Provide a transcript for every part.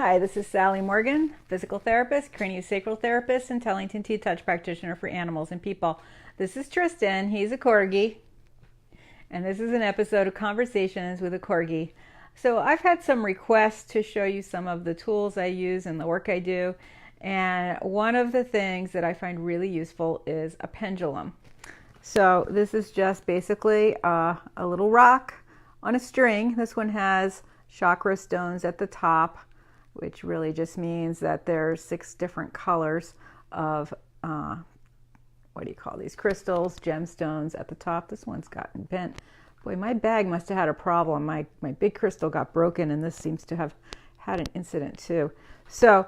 Hi, this is Sally Morgan, physical therapist, craniosacral therapist, and Tellington Tea Touch practitioner for animals and people. This is Tristan. He's a Corgi, and this is an episode of Conversations with a Corgi. So I've had some requests to show you some of the tools I use and the work I do, and one of the things that I find really useful is a pendulum. So this is just basically a little rock on a string. This one has chakra stones at the top, which really just means that there's 6 different colors of, what do you call these, crystals, gemstones at the top. This one's gotten bent. Boy, my bag must have had a problem. My big crystal got broken, and this seems to have had an incident too. So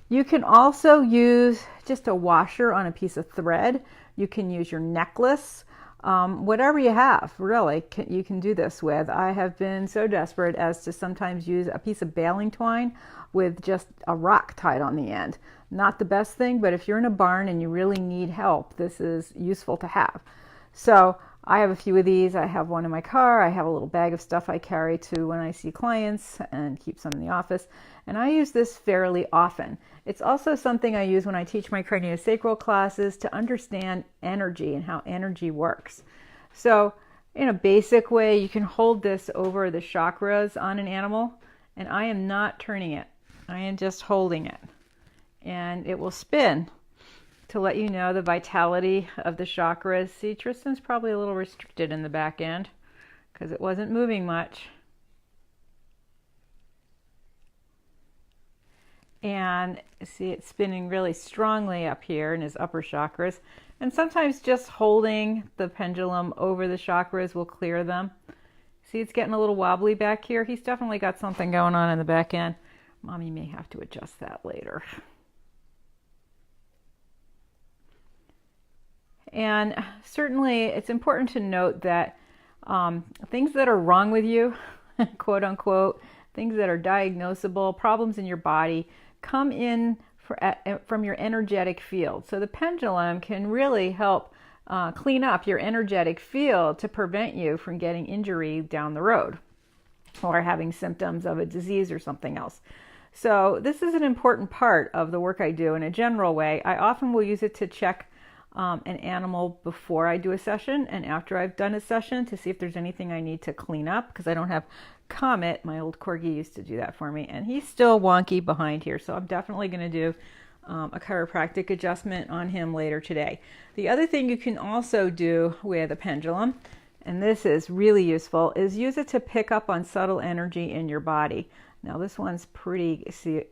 you can also use just a washer on a piece of thread. You can use your necklace. Whatever you have, really, you can do this with. I have been so desperate as to sometimes use a piece of baling twine with just a rock tied on the end. Not the best thing, but if you're in a barn and you really need help, this is useful to have. So I have a few of these. I have one in my car. I have a little bag of stuff I carry to when I see clients and keep some in the office. And I use this fairly often. It's also something I use when I teach my craniosacral classes to understand energy and how energy works. So in a basic way, you can hold this over the chakras on an animal, and I am not turning it. I am just holding it. And it will spin to let you know the vitality of the chakras. See, Tristan's probably a little restricted in the back end because it wasn't moving much. And see, it's spinning really strongly up here in his upper chakras. And sometimes just holding the pendulum over the chakras will clear them. See, it's getting a little wobbly back here. He's definitely got something going on in the back end. Mommy may have to adjust that later. And certainly it's important to note that things that are wrong with you, quote unquote, things that are diagnosable, problems in your body, come in from your energetic field. So the pendulum can really help clean up your energetic field to prevent you from getting injury down the road or having symptoms of a disease or something else. So this is an important part of the work I do in a general way. I often will use it to check an animal before I do a session and after I've done a session to see if there's anything I need to clean up, because I don't have Comet. My old Corgi used to do that for me, and he's still wonky behind here, so I'm definitely going to do a chiropractic adjustment on him later today. The other thing you can also do with a pendulum, and this is really useful, is use it to pick up on subtle energy in your body. Now this one's pretty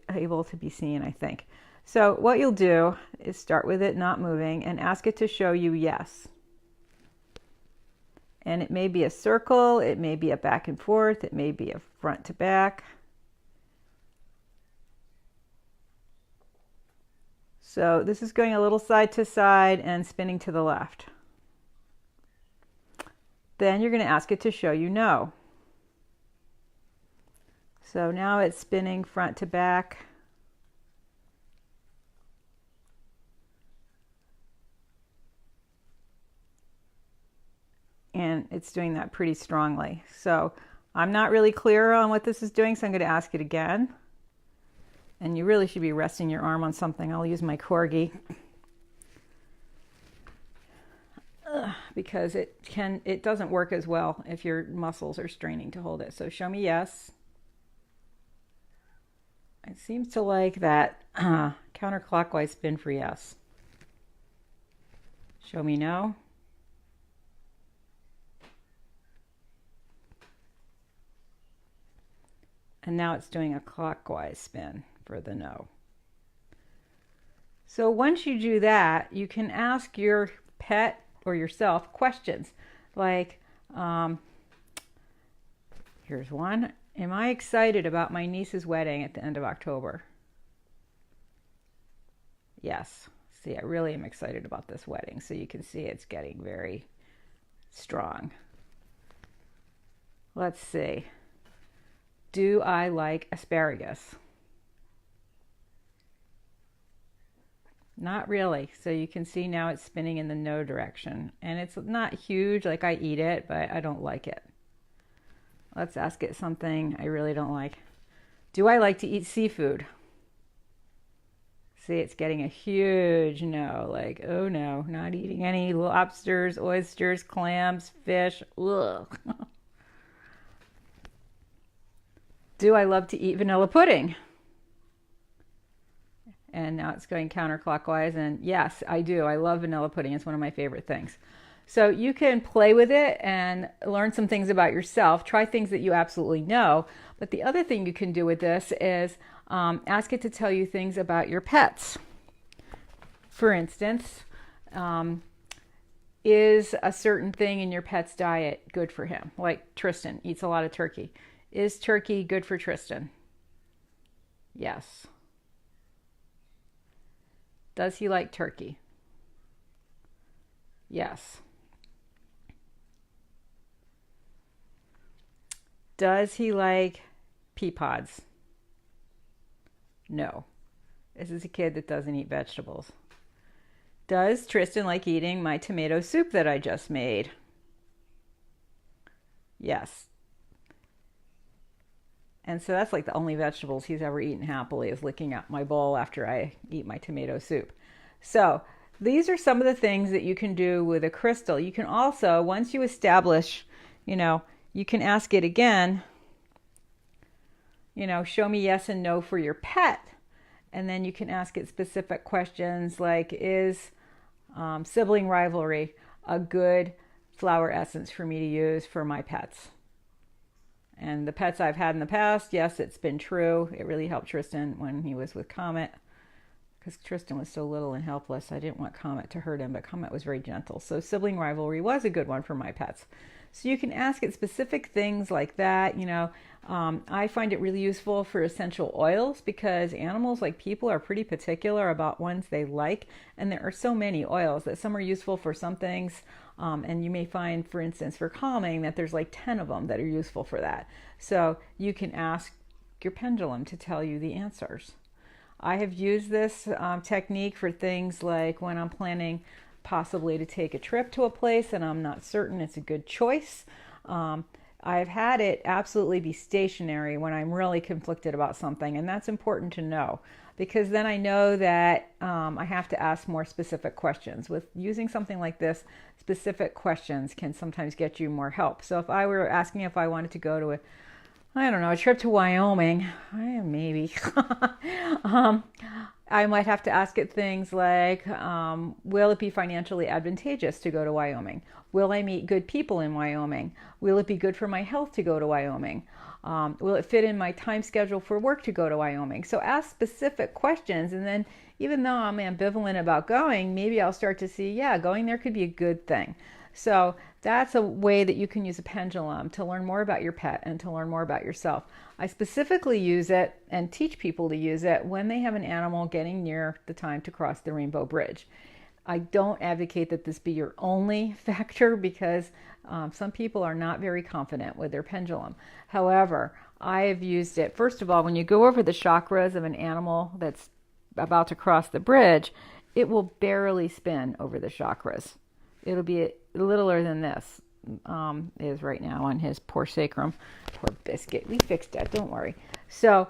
able to be seen, I think. So what you'll do is start with it not moving and ask it to show you yes. And it may be a circle, it may be a back and forth, it may be a front to back. So this is going a little side to side and spinning to the left. Then you're going to ask it to show you no. So now it's spinning front to back. And it's doing that pretty strongly. So I'm not really clear on what this is doing, so I'm going to ask it again. And you really should be resting your arm on something. I'll use my Corgi because it doesn't work as well if your muscles are straining to hold it. So show me yes. It seems to like that counterclockwise spin for yes. Show me no. And now it's doing a clockwise spin for the no. So once you do that, you can ask your pet or yourself questions like, here's one. Am I excited about my niece's wedding at the end of October? Yes. See, I really am excited about this wedding. So you can see it's getting very strong. Let's see. Do I like asparagus? Not really. So you can see now it's spinning in the no direction. And it's not huge, like I eat it, but I don't like it. Let's ask it something I really don't like. Do I like to eat seafood? See, it's getting a huge no. Like, oh no, not eating any lobsters, oysters, clams, fish. Ugh. Do I love to eat vanilla pudding? And now it's going counterclockwise. And yes, I do. I love vanilla pudding. It's one of my favorite things. So you can play with it and learn some things about yourself. Try things that you absolutely know. But the other thing you can do with this is ask it to tell you things about your pets. For instance, is a certain thing in your pet's diet good for him? Like Tristan eats a lot of turkey. Is turkey good for Tristan? Yes. Does he like turkey? Yes. Does he like pea pods? No. This is a kid that doesn't eat vegetables. Does Tristan like eating my tomato soup that I just made? Yes. And so that's like the only vegetables he's ever eaten happily is licking up my bowl after I eat my tomato soup. So these are some of the things that you can do with a crystal. You can also, once you establish, you can ask it again, show me yes and no for your pet. And then you can ask it specific questions like, is sibling rivalry a good flower essence for me to use for my pets? And the pets I've had in the past, yes, it's been true. It really helped Tristan when he was with Comet because Tristan was so little and helpless. I didn't want Comet to hurt him, but Comet was very gentle. So sibling rivalry was a good one for my pets. So you can ask it specific things like that. I find it really useful for essential oils because animals, like people, are pretty particular about ones they like. And there are so many oils that some are useful for some things. And you may find, for instance, for calming, that there's like 10 of them that are useful for that. So you can ask your pendulum to tell you the answers. I have used this technique for things like when I'm planning possibly to take a trip to a place and I'm not certain it's a good choice. I've had it absolutely be stationary when I'm really conflicted about something, and that's important to know because then I know that I have to ask more specific questions. With using something like this, specific questions can sometimes get you more help. So if I were asking if I wanted to go to a trip to Wyoming, maybe, I might have to ask it things like, will it be financially advantageous to go to Wyoming? Will I meet good people in Wyoming? Will it be good for my health to go to Wyoming? Will it fit in my time schedule for work to go to Wyoming? So ask specific questions, and then even though I'm ambivalent about going, maybe I'll start to see, going there could be a good thing. So that's a way that you can use a pendulum to learn more about your pet and to learn more about yourself. I specifically use it and teach people to use it when they have an animal getting near the time to cross the rainbow bridge. I don't advocate that this be your only factor because some people are not very confident with their pendulum. However, I have used it, first of all, when you go over the chakras of an animal that's about to cross the bridge, it will barely spin over the chakras. It'll be littler than this is right now on his poor sacrum. Poor biscuit. We fixed that. Don't worry. So,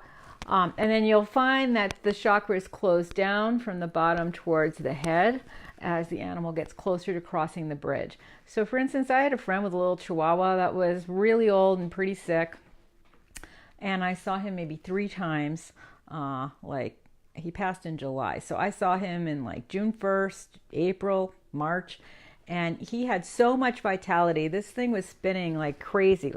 and then you'll find that the chakras close down from the bottom towards the head as the animal gets closer to crossing the bridge. So, for instance, I had a friend with a little Chihuahua that was really old and pretty sick. And I saw him maybe 3 times. He passed in July. So I saw him in like June 1st, April, March. And he had so much vitality. This thing was spinning like crazy.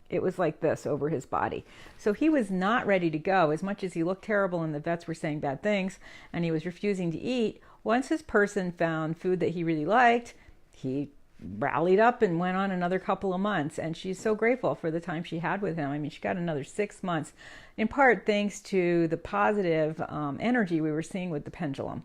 It was like this over his body. So he was not ready to go. As much as he looked terrible and the vets were saying bad things and he was refusing to eat, once his person found food that he really liked, he rallied up and went on another couple of months. And she's so grateful for the time she had with him. I mean, she got another 6 months, in part thanks to the positive energy we were seeing with the pendulum.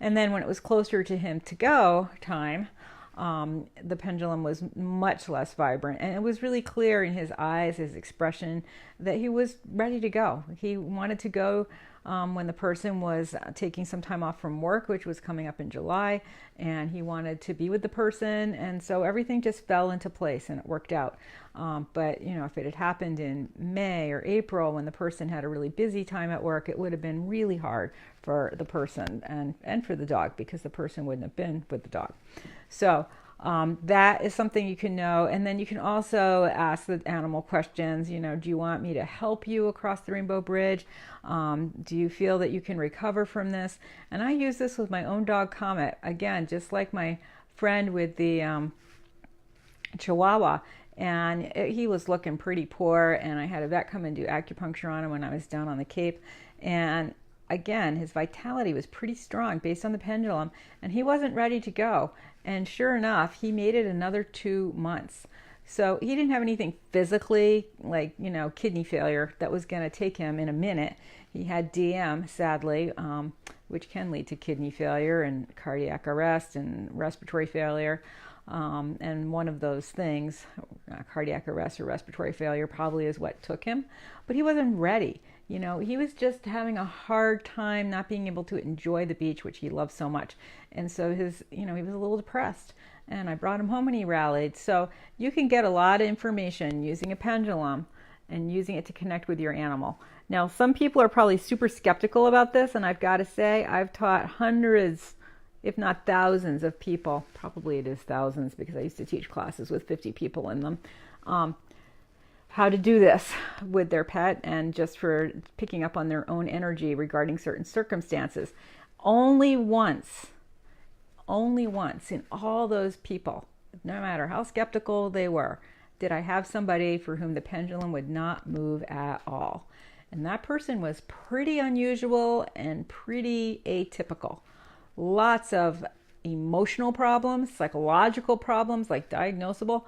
And then when it was closer to him to go time, the pendulum was much less vibrant. And it was really clear in his eyes, his expression, that he was ready to go. He wanted to go when the person was taking some time off from work, which was coming up in July, and he wanted to be with the person, and so everything just fell into place and it worked out. But if it had happened in May or April when the person had a really busy time at work, it would have been really hard for the person and for the dog, because the person wouldn't have been with the dog. So that is something you can know. And then you can also ask the animal questions. Do you want me to help you across the Rainbow Bridge? Do you feel that you can recover from this? And I use this with my own dog, Comet. Again, just like my friend with the Chihuahua. And he was looking pretty poor, and I had a vet come and do acupuncture on him when I was down on the Cape. And again, his vitality was pretty strong based on the pendulum, and he wasn't ready to go. And sure enough, he made it another 2 months. So he didn't have anything physically, like, kidney failure, that was going to take him in a minute. He had DM, sadly, which can lead to kidney failure and cardiac arrest and respiratory failure. And one of those things, cardiac arrest or respiratory failure, probably is what took him. But he wasn't ready. He was just having a hard time not being able to enjoy the beach, which he loved so much. And so he was a little depressed. And I brought him home and he rallied. So you can get a lot of information using a pendulum and using it to connect with your animal. Now, some people are probably super skeptical about this, and I've got to say, I've taught hundreds, if not thousands of people, probably it is thousands because I used to teach classes with 50 people in them, how to do this with their pet and just for picking up on their own energy regarding certain circumstances. Only once in all those people, no matter how skeptical they were, did I have somebody for whom the pendulum would not move at all. And that person was pretty unusual and pretty atypical. Lots of emotional problems, psychological problems, like diagnosable,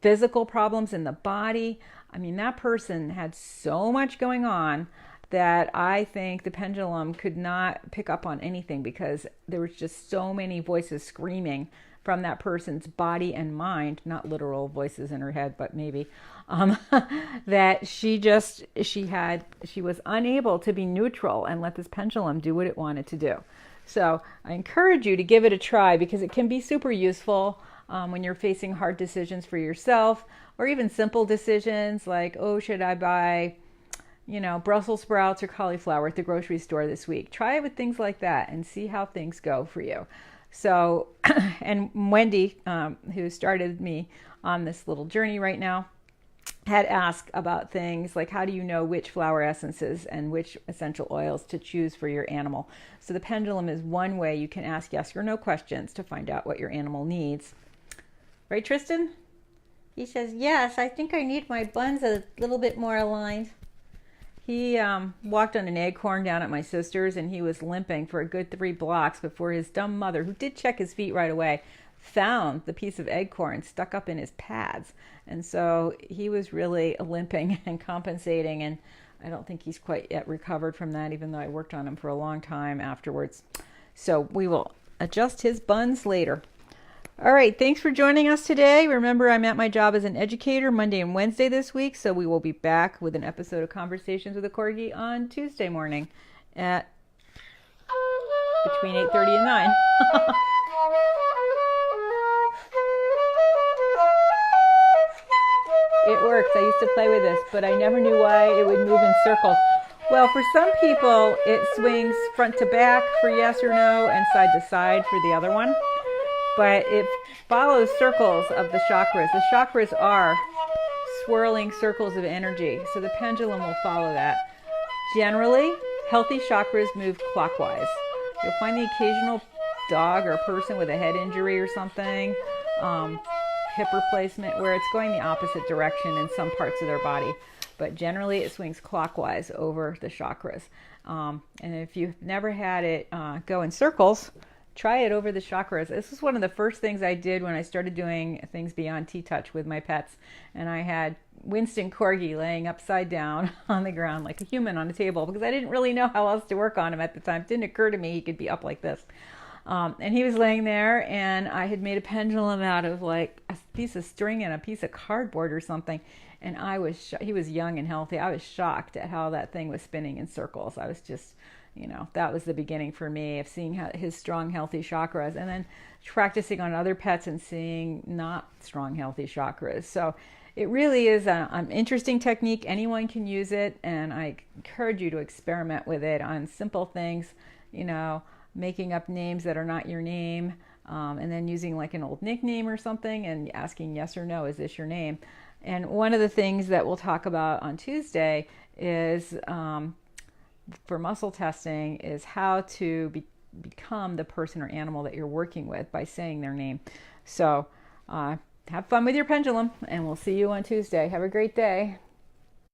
physical problems in the body. I mean, that person had so much going on that I think the pendulum could not pick up on anything, because there was just so many voices screaming from that person's body and mind, not literal voices in her head, but maybe, that she was unable to be neutral and let this pendulum do what it wanted to do. So I encourage you to give it a try, because it can be super useful when you're facing hard decisions for yourself, or even simple decisions like, should I buy, Brussels sprouts or cauliflower at the grocery store this week? Try it with things like that and see how things go for you. So, and Wendy, who started me on this little journey right now, had asked about things like, how do you know which flower essences and which essential oils to choose for your animal? So the pendulum is one way you can ask yes or no questions to find out what your animal needs. Right, Tristan? He says, yes, I think I need my buns a little bit more aligned. He walked on an acorn down at my sister's, and he was limping for a good 3 blocks before his dumb mother, who did check his feet right away, found the piece of acorn stuck up in his pads. And so he was really limping and compensating, and I don't think he's quite yet recovered from that, even though I worked on him for a long time afterwards. So we will adjust his buns later. All right, thanks for joining us today. Remember, I'm at my job as an educator Monday and Wednesday this week, so we will be back with an episode of Conversations with a Corgi on Tuesday morning at between 8:30 and 9. It works. I used to play with this, but I never knew why it would move in circles. Well, for some people, it swings front to back for yes or no and side to side for the other one. But it follows circles of the chakras. The chakras are swirling circles of energy, so the pendulum will follow that. Generally, healthy chakras move clockwise. You'll find the occasional dog or person with a head injury or something, hip replacement, where it's going the opposite direction in some parts of their body. But generally, it swings clockwise over the chakras. And if you've never had it go in circles, try it over the chakras. This is one of the first things I did when I started doing things beyond T-Touch with my pets. And I had Winston Corgi laying upside down on the ground like a human on a table, because I didn't really know how else to work on him at the time. It didn't occur to me he could be up like this. And he was laying there, and I had made a pendulum out of like a piece of string and a piece of cardboard or something. And he was young and healthy. I was shocked at how that thing was spinning in circles. I was just, that was the beginning for me of seeing how his strong, healthy chakras, and then practicing on other pets and seeing not strong, healthy chakras. So it really is an interesting technique. Anyone can use it, and I encourage you to experiment with it on simple things, making up names that are not your name, and then using like an old nickname or something and asking yes or no, is this your name? And one of the things that we'll talk about on Tuesday is for muscle testing is how to become the person or animal that you're working with by saying their name. So have fun with your pendulum, and we'll see you on Tuesday. Have a great day.